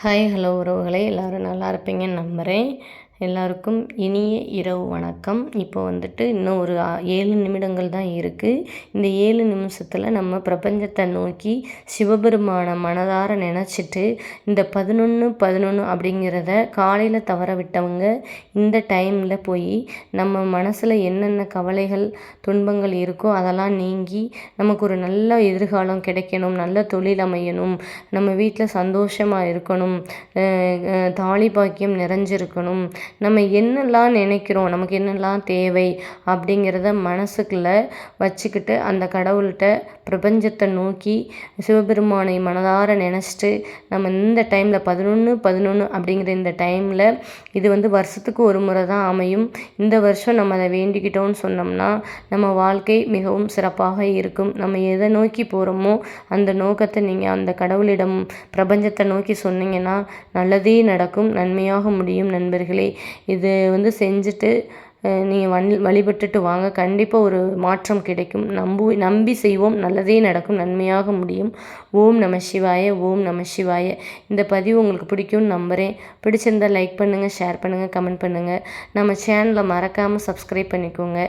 Hi hello உறவுகளே, எல்லோரும் நல்லா இருப்பீங்கன்னு நம்புகிறேன். எல்லாருக்கும் இனிய இரவு வணக்கம். இப்போ வந்துட்டு இன்னும் ஒரு 7 நிமிடங்கள் தான் இருக்குது. இந்த 7 நிமிஷத்தில் நம்ம பிரபஞ்சத்தை நோக்கி சிவபெருமானை மனதார நினச்சிட்டு இந்த 11:11 அப்படிங்கிறத காலையில் தவற விட்டவங்க இந்த டைமில் போய் நம்ம மனசில் என்னென்ன கவலைகள் துன்பங்கள் இருக்கோ அதெல்லாம் நீங்கி நமக்கு ஒரு நல்ல எதிர்காலம் கிடைக்கணும், நல்ல தொழில் அமையணும், நம்ம வீட்டில் சந்தோஷமாக இருக்கணும், தாலி பாக்கியம் நிறைஞ்சிருக்கணும், நம்ம என்னெல்லாம் நினைக்கிறோம், நமக்கு என்னெல்லாம் தேவை அப்படிங்கிறத மனசுக்குள்ளே வச்சுக்கிட்டு அந்த கடவுள்கிட்ட பிரபஞ்சத்தை நோக்கி சிவபெருமானை மனதார நினச்சிட்டு நம்ம இந்த டைமில் 11:11 அப்படிங்கிற இந்த டைமில் இது வருஷத்துக்கு ஒரு முறை தான் அமையும். இந்த வருஷம் நம்ம அதை வேண்டிக்கிட்டோம்னு சொன்னோம்னா நம்ம வாழ்க்கை மிகவும் சிறப்பாக இருக்கும். நம்ம எதை நோக்கி போகிறோமோ அந்த நோக்கத்தை நீங்கள் அந்த கடவுளிடம் பிரபஞ்சத்தை நோக்கி சொன்னீங்கன்னா நல்லதே நடக்கும், நன்மையாக முடியும். நண்பர்களே, இது செஞ்சுட்டு நீங்கள் வழிபட்டுட்டு வாங்க. கண்டிப்பாக ஒரு மாற்றம் கிடைக்கும். நம்பி செய்வோம், நல்லதே நடக்கும், நன்மையாக முடியும். ஓம் நம சிவாய, ஓம் நம சிவாய. இந்த பதிவு உங்களுக்கு பிடிக்கும்னு நம்புகிறேன். பிடிச்சிருந்தால் லைக் பண்ணுங்கள், ஷேர் பண்ணுங்கள், கமெண்ட் பண்ணுங்கள். நம்ம சேனலை மறக்காமல் சப்ஸ்கிரைப் பண்ணிக்கோங்க.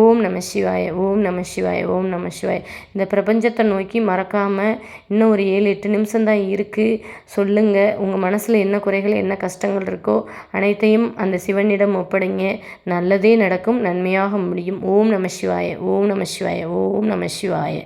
ஓம் நம சிவாய, ஓம் நம சிவாய, ஓம் நம சிவாய. இந்த பிரபஞ்சத்தை நோக்கி மறக்காமல் இன்னும் ஒரு 7-8 நிமிஷம்தான் இருக்குது. சொல்லுங்கள், உங்கள் மனசில் என்ன குறைகள், என்ன கஷ்டங்கள் இருக்கோ அனைத்தையும் அந்த சிவனிடம் ஒப்படைங்க. நல்லதே நடக்கும், நன்மையாக முடியும். ஓம் நம சிவாய, ஓம் நம சிவாய, ஓம் நம சிவாய.